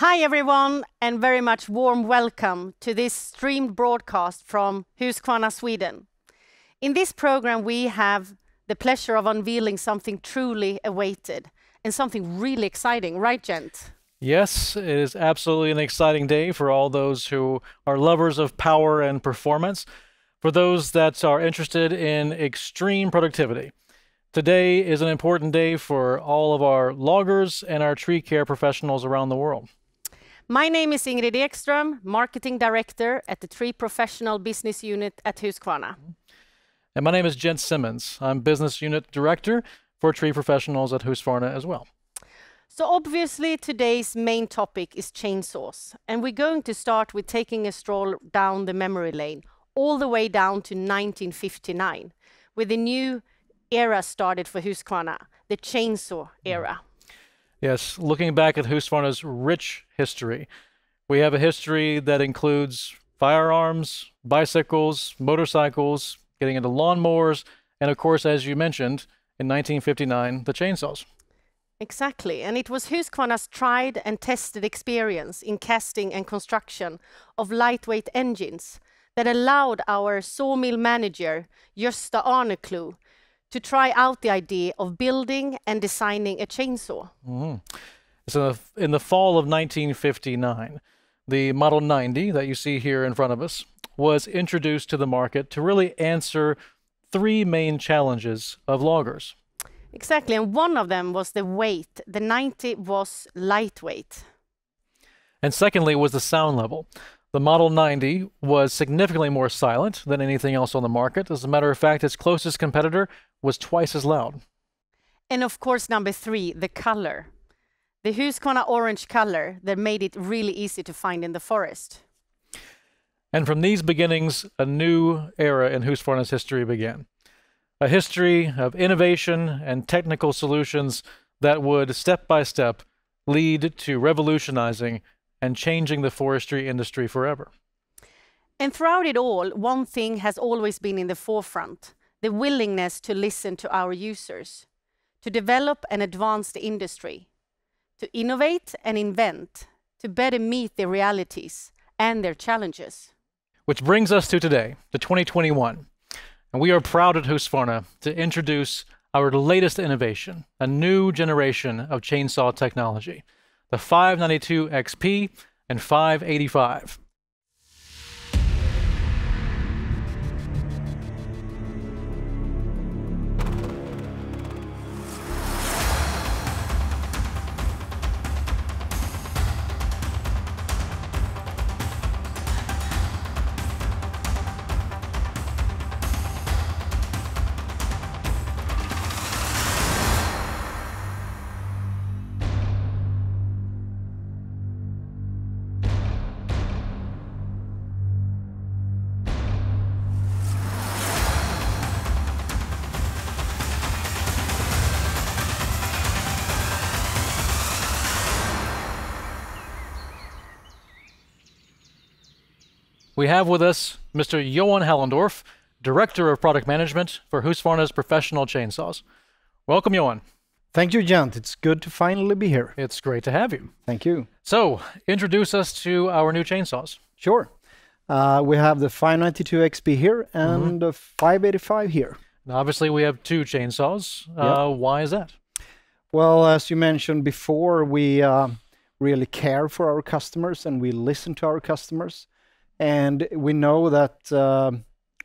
Hi everyone, and very much warm welcome to this streamed broadcast from Husqvarna, Sweden. In this program we have the pleasure of unveiling something truly awaited and something really exciting, right Gent? Yes, it is absolutely an exciting day for all those who are lovers of power and performance, for those that are interested in extreme productivity. Today is an important day for all of our loggers and our tree care professionals around the world. My name is Ingrid Ekström, Marketing Director at the Tree Professional Business Unit at Husqvarna. And my name is Gent Simmons. I'm Business Unit Director for Tree Professionals at Husqvarna as well. So obviously today's main topic is chainsaws, and we're going to start with taking a stroll down the memory lane, all the way down to 1959, with a new era started for Husqvarna, the chainsaw era. Yes, looking back at Husqvarna's rich history, we have a history that includes firearms, bicycles, motorcycles, getting into lawnmowers, and of course, as you mentioned, in 1959, the chainsaws. Exactly, and it was Husqvarna's tried and tested experience in casting and construction of lightweight engines that allowed our sawmill manager, Gösta Arneklo, to try out the idea of building and designing a chainsaw. So in the fall of 1959, the Model 90 that you see here in front of us was introduced to the market to really answer three main challenges of loggers. Exactly, and one of them was the weight. The 90 was lightweight. And secondly was the sound level. The Model 90 was significantly more silent than anything else on the market. As a matter of fact, its closest competitor was twice as loud. And of course, number three, the color. The Husqvarna orange color that made it really easy to find in the forest. And from these beginnings, a new era in Husqvarna's history began. A history of innovation and technical solutions that would, step by step, lead to revolutionizing and changing the forestry industry forever. And throughout it all, one thing has always been in the forefront: the willingness to listen to our users, to develop and advance the industry, to innovate and invent, to better meet their realities and their challenges. Which brings us to today, to 2021. And we are proud at Husqvarna to introduce our latest innovation, a new generation of chainsaw technology, the 592 XP and 585. We have with us Mr. Johan Hallendorf, Director of Product Management for Husqvarna's professional chainsaws. Welcome, Johan. Thank you, Gent. It's good to finally be here. It's great to have you. Thank you. So, introduce us to our new chainsaws. Sure. We have the 592 XP here and the 585 here. Now, obviously, we have two chainsaws. Why is that? Well, as you mentioned before, we really care for our customers and we listen to our customers. And we know that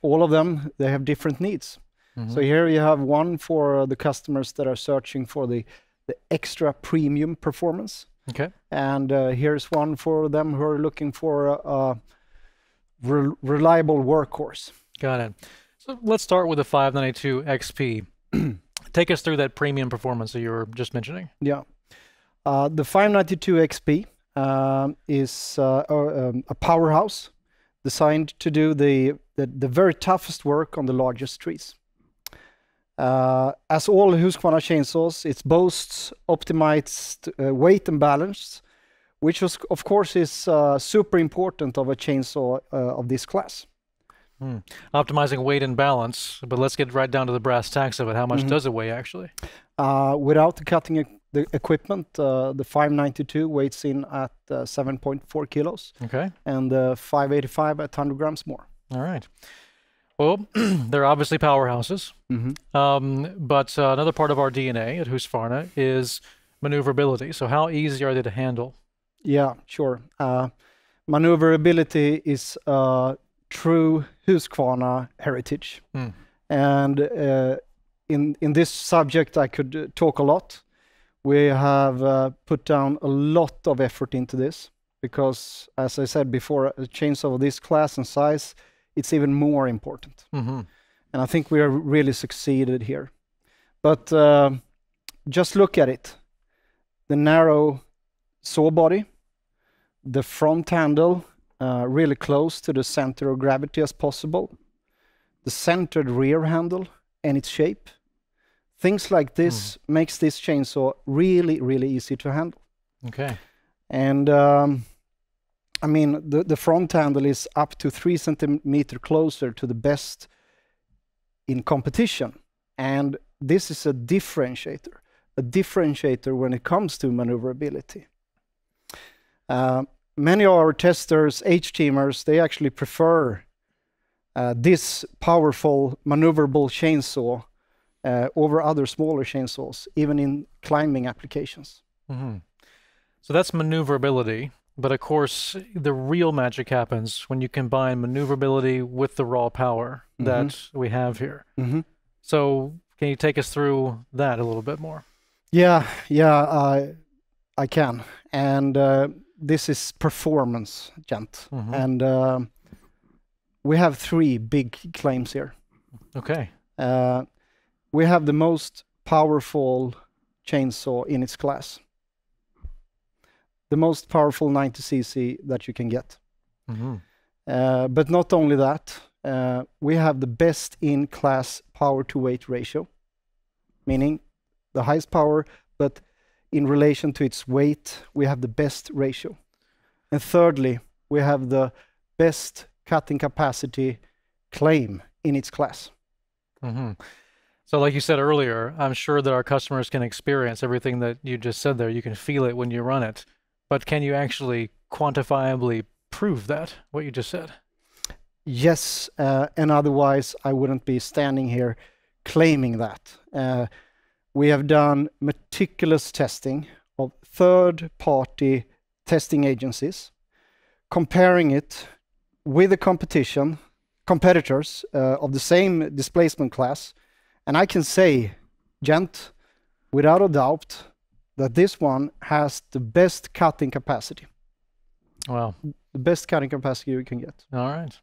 all of them, they have different needs. So here you have one for the customers that are searching for the extra premium performance. Okay. And here's one for them who are looking for a reliable workhorse. Got it. So let's start with the 592 XP. Take us through that premium performance that you were just mentioning. Yeah. The 592 XP is a powerhouse designed to do the very toughest work on the largest trees. As all Husqvarna chainsaws, it boasts optimized weight and balance, which of course is super important of a chainsaw of this class. Optimizing weight and balance, but let's get right down to the brass tacks of it. How much does it weigh actually? Without the the equipment. The 592 weighs in at 7.4 kilos. Okay. And the 585 at 100 grams more. All right. Well, they're obviously powerhouses. But another part of our DNA at Husqvarna is maneuverability. So how easy are they to handle? Yeah, sure. Maneuverability is true Husqvarna heritage. And in this subject, I could talk a lot. We have put down a lot of effort into this because, as I said before, a chainsaw of this class and size, it's even more important. And I think we are really succeeded here. But just look at it. The narrow saw body, the front handle really close to the center of gravity as possible, the centered rear handle and its shape. Things like this makes this chainsaw really, really easy to handle. Okay. And I mean, the front handle is up to 3 centimeters closer to the best in competition. And this is a differentiator when it comes to maneuverability. Many of our testers, H-teamers, they actually prefer this powerful, maneuverable chainsaw over other smaller chainsaws, even in climbing applications. So that's maneuverability. But of course, the real magic happens when you combine maneuverability with the raw power that we have here. So can you take us through that a little bit more? Yeah, I can. And this is performance, gent. And we have 3 big claims here. Okay. We have the most powerful chainsaw in its class. The most powerful 90cc that you can get. But not only that, we have the best in-class power to weight ratio, meaning the highest power, but in relation to its weight, we have the best ratio. And thirdly, we have the best cutting capacity claim in its class. So like you said earlier, I'm sure that our customers can experience everything that you just said there. You can feel it when you run it. But can you actually quantifiably prove that, what you just said? Yes, and otherwise I wouldn't be standing here claiming that. We have done meticulous testing of third-party testing agencies, comparing it with the competitors of the same displacement class. And I can say, gent, without a doubt, that this one has the best cutting capacity. Wow. The best cutting capacity you can get. All right.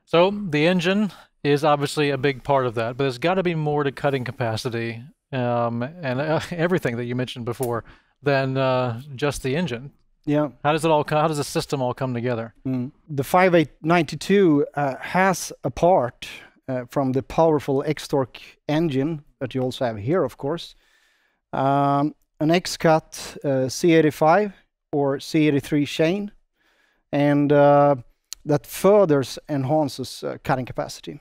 So the engine is obviously a big part of that, but there's got to be more to cutting capacity and everything that you mentioned before than just the engine. Yeah. How does the system all come together? The 5892 has a part from the powerful X-Torque engine that you also have here, of course. An X-Cut C85 or C83 chain, and that furthers enhances cutting capacity.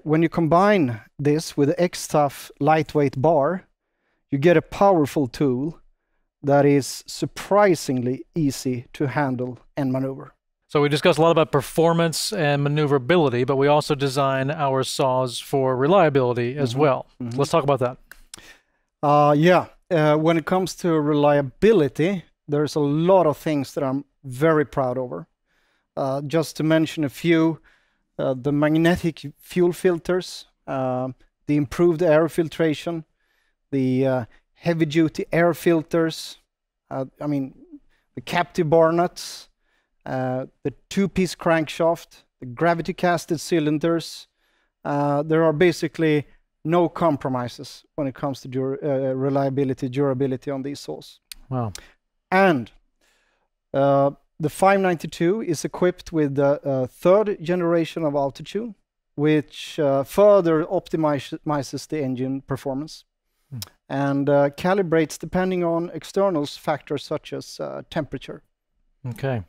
When you combine this with the X-Tough lightweight bar, you get a powerful tool that is surprisingly easy to handle and maneuver. So we discussed a lot about performance and maneuverability, but we also design our saws for reliability as well. Let's talk about that. When it comes to reliability, there's a lot of things that I'm very proud over. Just to mention a few, the magnetic fuel filters, the improved air filtration, the heavy-duty air filters, I mean, the captive bar nuts, the 2-piece crankshaft, the gravity-casted cylinders. There are basically no compromises when it comes to reliability, durability on these saws. Wow. And the 592 is equipped with the 3rd generation of altitude, which further optimizes the engine performance and calibrates depending on external factors such as temperature. Okay.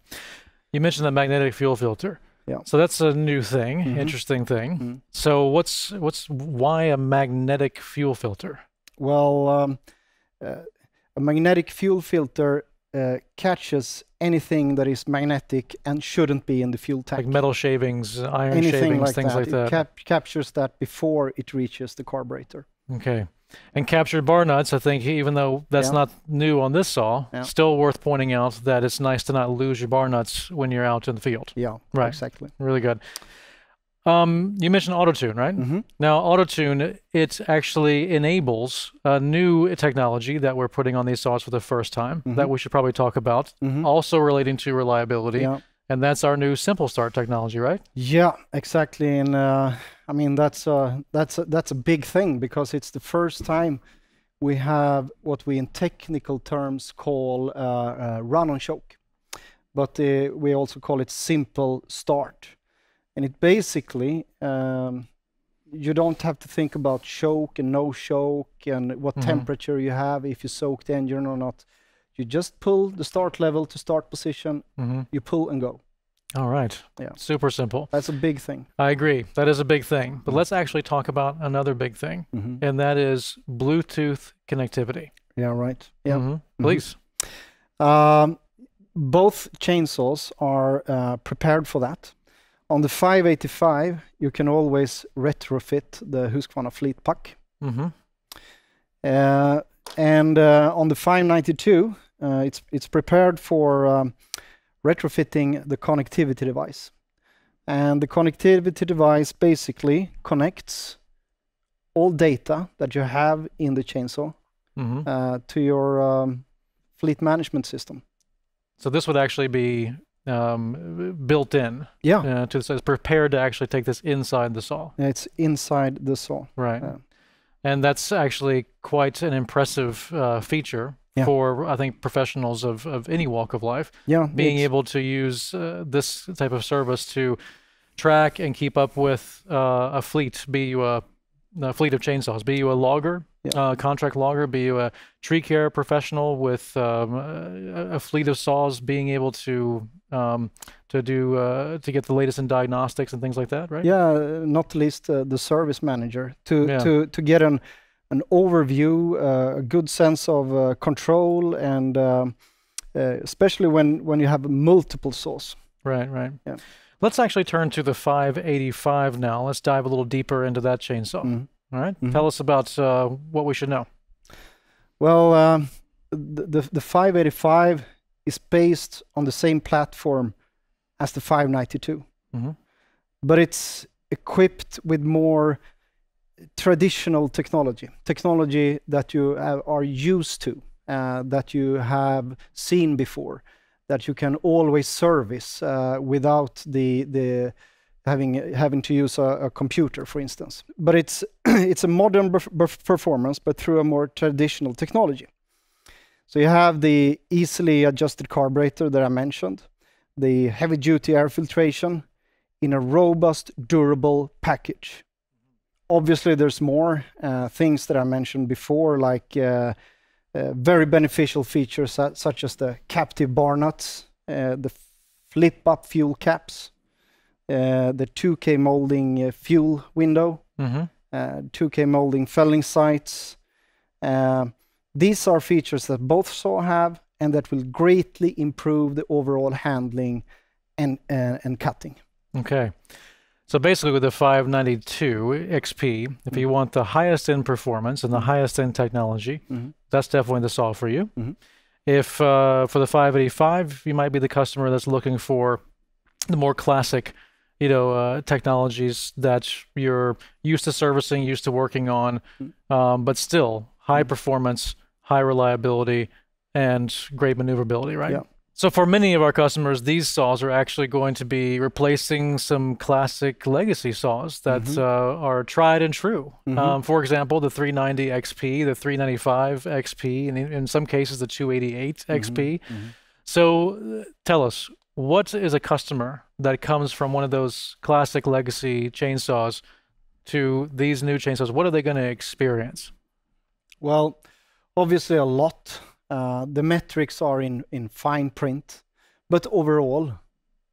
You mentioned the magnetic fuel filter. Yeah. So that's a new thing, interesting thing. So why a magnetic fuel filter? Well, a magnetic fuel filter catches anything that is magnetic and shouldn't be in the fuel tank. Like metal shavings, iron Anything shavings, like things that. like that. It captures that before it reaches the carburetor. Okay. And captured bar nuts, I think, even though that's not new on this saw, still worth pointing out that it's nice to not lose your bar nuts when you're out in the field. Yeah, right. Exactly. Really good. You mentioned auto-tune, right? Mm-hmm. Now, auto-tune, it actually enables a new technology that we're putting on these saws for the first time that we should probably talk about, also relating to reliability. Yeah. And that's our new simple start technology, right? Yeah, exactly. And I mean, that's a big thing, because it's the first time we have what we in technical terms call run on choke, but we also call it simple start. And it basically, you don't have to think about choke and no choke and what temperature you have, if you soak the engine or not. You just pull the start level to start position, you pull and go. All right. Yeah. Super simple. That's a big thing. I agree. That is a big thing. But let's actually talk about another big thing, and that is Bluetooth connectivity. Yeah, right. Yeah. Please. Both chainsaws are prepared for that. On the 585, you can always retrofit the Husqvarna Fleet Puck. And on the 592, it's prepared for retrofitting the connectivity device. And the connectivity device basically connects all data that you have in the chainsaw to your fleet management system. So this would actually be built in. Yeah. So it's prepared to actually take this inside the saw. Yeah, it's inside the saw. Right. And that's actually quite an impressive feature for, I think, professionals of any walk of life. Yeah. Being able to use this type of service to track and keep up with a fleet, be you a fleet of chainsaws, be you a logger, contract logger, be you a tree care professional with a fleet of saws, being able to get the latest in diagnostics and things like that, right? Yeah, not least the service manager to get an overview, a good sense of control, and especially when you have multiple saws. Right, right. Yeah. Let's actually turn to the 585 now. Let's dive a little deeper into that chainsaw. All right. Tell us about what we should know. Well, the 585 is based on the same platform as the 592, but it's equipped with more traditional technology that you are used to, that you have seen before, that you can always service without the having to use a computer, for instance. But it's a modern performance, but through a more traditional technology. So you have the easily adjusted carburetor that I mentioned, the heavy-duty air filtration in a robust, durable package. Obviously, there's more things that I mentioned before, like very beneficial features such as the captive bar nuts, the flip-up fuel caps, the 2K molding fuel window, 2K molding felling sights. These are features that both saw have and that will greatly improve the overall handling and cutting. Okay. So basically with the 592 XP, if you want the highest end performance and the highest end technology, that's definitely the saw for you. If for the 585, you might be the customer that's looking for the more classic, technologies that you're used to servicing, used to working on, but still high performance, high reliability, and great maneuverability, right? Yeah. So for many of our customers, these saws are actually going to be replacing some classic legacy saws that are tried and true. For example, the 390 XP, the 395 XP, and in some cases the 288 XP. So tell us, what is a customer that comes from one of those classic legacy chainsaws to these new chainsaws? What are they going to experience? Well, obviously a lot. The metrics are in fine print, but overall,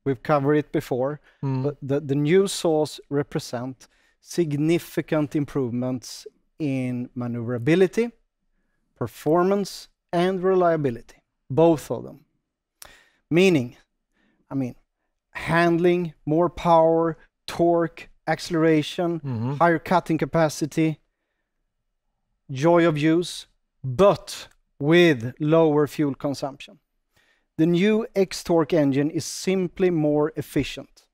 we've covered it before, but the new saws represent significant improvements in maneuverability, performance and reliability, both of them. Meaning, handling, more power, torque, acceleration, higher cutting capacity, joy of use, but with lower fuel consumption. The new X-Torque engine is simply more efficient.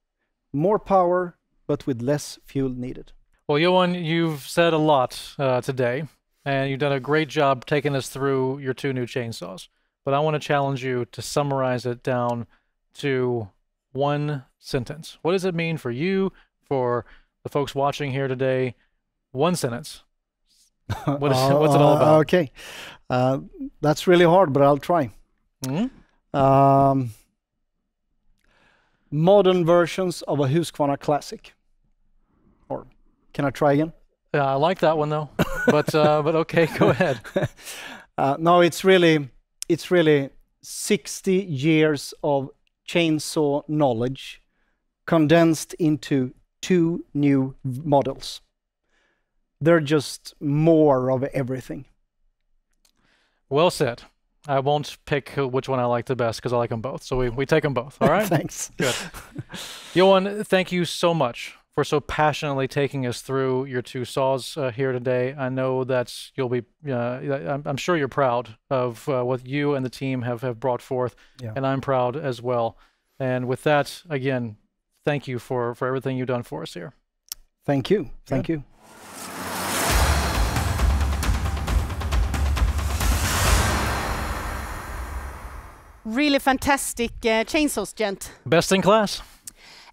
More power, but with less fuel needed. Well, Johan, you've said a lot today, and you've done a great job taking us through your 2 new chainsaws. But I want to challenge you to summarize it down to 1 sentence. What does it mean for you, for the folks watching here today? 1 sentence. What's it all about? Okay. That's really hard, but I'll try. Modern versions of a Husqvarna classic. Or can I try again? Yeah, I like that one though. But okay, go ahead. No, it's really 60 years of chainsaw knowledge condensed into 2 new models. They're just more of everything. Well said. I won't pick which one I like the best because I like them both. So we take them both. All right? Thanks. Good. Johan, thank you so much for so passionately taking us through your 2 saws here today. I know that you'll be, I'm sure you're proud of what you and the team have brought forth, and I'm proud as well. And with that, again, thank you for everything you've done for us here. Thank you. Thank you. Really fantastic chainsaws, gent. Best in class.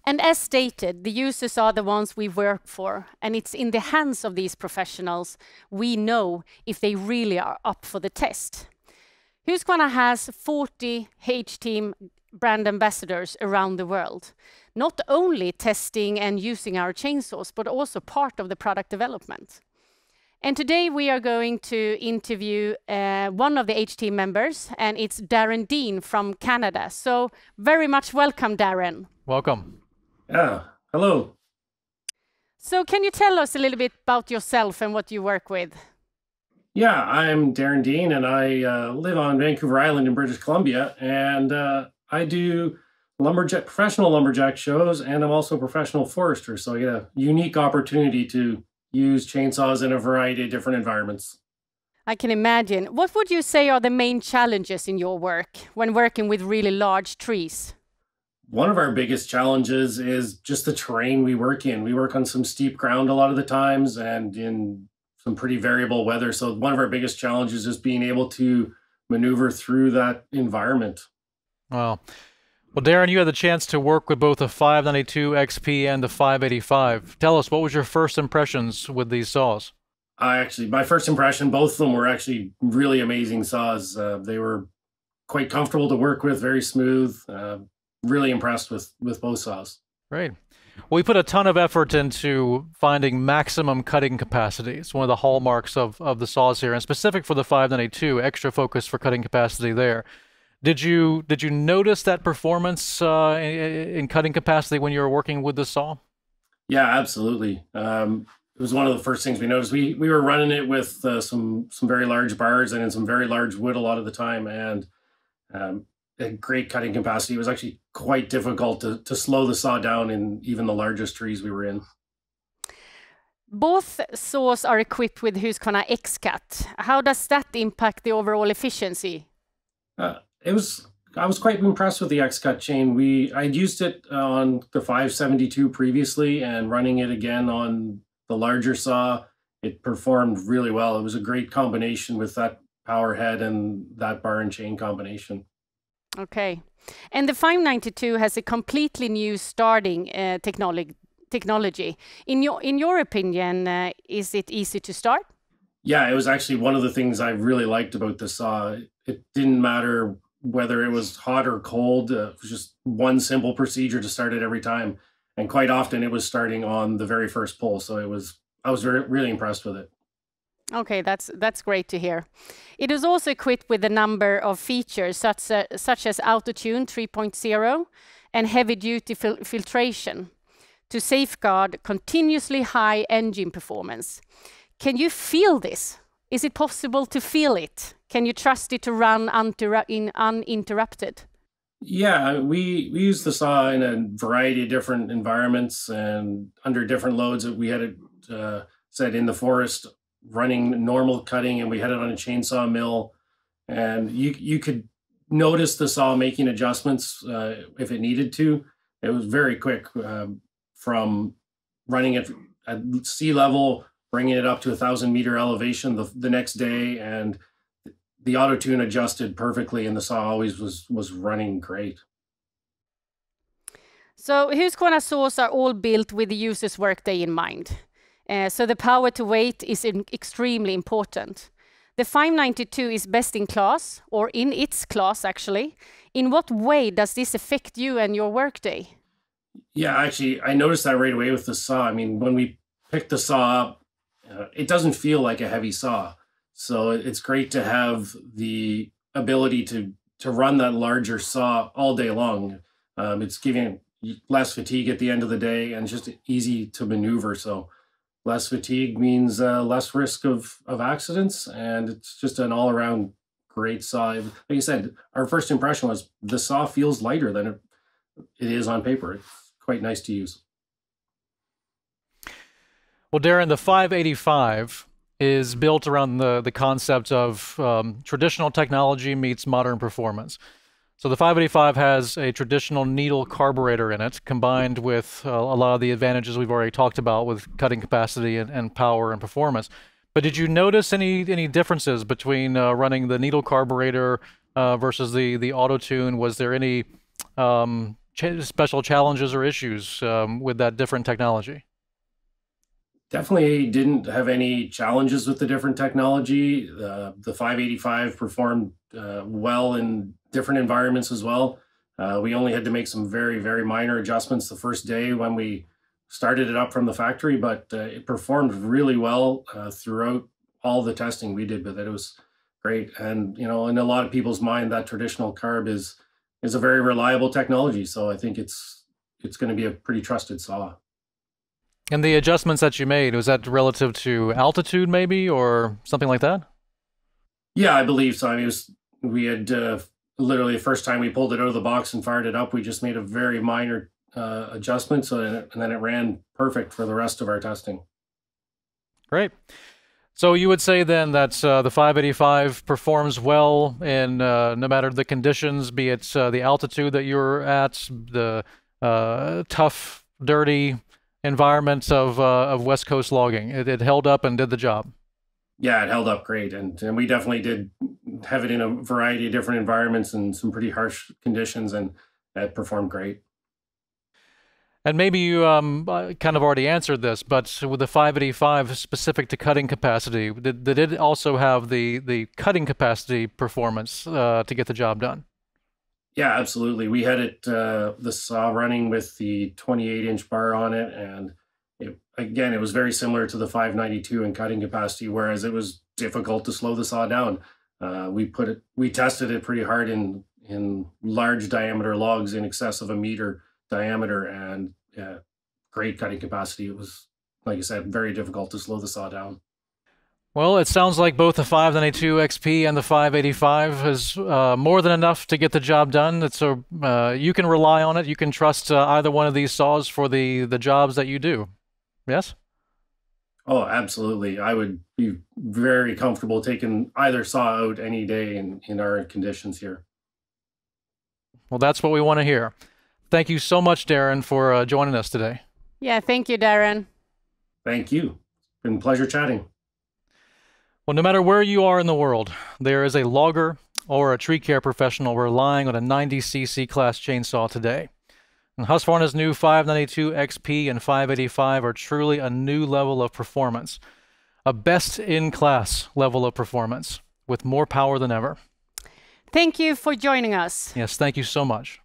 And as stated, the users are the ones we work for, and it's in the hands of these professionals we know if they really are up for the test. Husqvarna has 40 H-Team brand ambassadors around the world, not only testing and using our chainsaws, but also part of the product development. And today we are going to interview one of the H-Team members, and it's Darren Dean from Canada. So very much welcome, Darren. Welcome. Yeah, hello. So can you tell us a little bit about yourself and what you work with? Yeah, I'm Darren Dean, and I live on Vancouver Island in British Columbia, and I do professional lumberjack shows, and I'm also a professional forester, so I get a unique opportunity to use chainsaws in a variety of different environments. I can imagine. What would you say are the main challenges in your work when working with really large trees? One of our biggest challenges is just the terrain we work in. We work on some steep ground a lot of the times and in some pretty variable weather. So one of our biggest challenges is being able to maneuver through that environment. Wow. Well, Darren, you had the chance to work with both the 592 XP and the 585. Tell us, what was your first impressions with these saws? My first impression, both of them were actually really amazing saws. They were quite comfortable to work with, very smooth. Really impressed with both saws. Great. Well, we put a ton of effort into finding maximum cutting capacity. It's one of the hallmarks of the saws here, and specific for the 592, extra focus for cutting capacity there. Did you notice that performance in cutting capacity when you were working with the saw? Yeah, absolutely. It was one of the first things we noticed. We were running it with some very large bars and in some very large wood a lot of the time, and a great cutting capacity. It was actually quite difficult to slow the saw down in even the largest trees we were in. Both saws are equipped with Husqvarna X-Cut. How does that impact the overall efficiency? I was quite impressed with the X-Cut chain. I'd used it on the 572 previously, and running it again on the larger saw, it performed really well. It was a great combination with that power head and that bar and chain combination. Okay. And the 592 has a completely new starting technology. In your opinion, is it easy to start? Yeah, it was actually one of the things I really liked about the saw. It didn't matter whether it was hot or cold. It was just one simple procedure to start it every time. And quite often it was starting on the very first pull. So I was really impressed with it. Okay, that's great to hear. It is also equipped with a number of features such as auto-tune 3.0 and heavy-duty filtration to safeguard continuously high engine performance. Can you feel this? Is it possible to feel it? Can you trust it to run uninterrupted? Yeah, we use the saw in a variety of different environments and under different loads. We had it set in the forest running normal cutting, and we had it on a chainsaw mill. And you could notice the saw making adjustments if it needed to. It was very quick from running it at sea level, bringing it up to 1,000-meter elevation the next day, and the auto tune adjusted perfectly, and the saw always was running great. So Husqvarna saws are all built with the user's workday in mind. So the power to weight is extremely important. The 592 is best in class, or in its class actually. In what way does this affect you and your workday? Yeah, actually, I noticed that right away with the saw. I mean, when we picked the saw up, it doesn't feel like a heavy saw. So it's great to have the ability to run that larger saw all day long. It's giving less fatigue at the end of the day, and it's just easy to maneuver. So less fatigue means less risk of accidents, and it's just an all-around great saw. Like you said, our first impression was the saw feels lighter than it is on paper. It's quite nice to use. Well, Darren, the 585 is built around the concept of traditional technology meets modern performance. So the 585 has a traditional needle carburetor in it, combined with a lot of the advantages we've already talked about with cutting capacity and power and performance. But did you notice any differences between running the needle carburetor versus the auto tune? Was there any special challenges or issues with that different technology? Definitely didn't have any challenges with the different technology. The 585 performed well in different environments as well. We only had to make some very, very minor adjustments the first day when we started it up from the factory, but it performed really well throughout all the testing we did with it. It was great. And, you know, in a lot of people's mind, that traditional carb is a very reliable technology. So I think it's going to be a pretty trusted saw. And the adjustments that you made, was that relative to altitude maybe, or something like that? Yeah, I believe so. I mean, we had literally the first time we pulled it out of the box and fired it up, we just made a very minor adjustment, and then it ran perfect for the rest of our testing. Great. So you would say then that the 585 performs well in no matter the conditions, be it the altitude that you're at, the tough, dirty environments of West Coast logging. It held up and did the job. Yeah, it held up great. And we definitely did have it in a variety of different environments and some pretty harsh conditions, and it performed great. And maybe you kind of already answered this, but with the 585 specific to cutting capacity, did it also have the cutting capacity performance to get the job done? Yeah, absolutely. We had it, the saw running with the 28-inch bar on it, and it was very similar to the 592 in cutting capacity, whereas it was difficult to slow the saw down. We tested it pretty hard in large diameter logs in excess of 1 meter diameter, and great cutting capacity. It was, like I said, very difficult to slow the saw down. Well, it sounds like both the 592 XP and the 585 is more than enough to get the job done. You can rely on it. You can trust either one of these saws for the jobs that you do. Yes? Oh, absolutely. I would be very comfortable taking either saw out any day in our conditions here. Well, that's what we want to hear. Thank you so much, Darren, for joining us today. Yeah, thank you, Darren. Thank you. It's been a pleasure chatting. Well, no matter where you are in the world, there is a logger or a tree care professional relying on a 90cc class chainsaw today. And Husqvarna's new 592 XP and 585 are truly a new level of performance, a best-in-class level of performance with more power than ever. Thank you for joining us. Yes, thank you so much.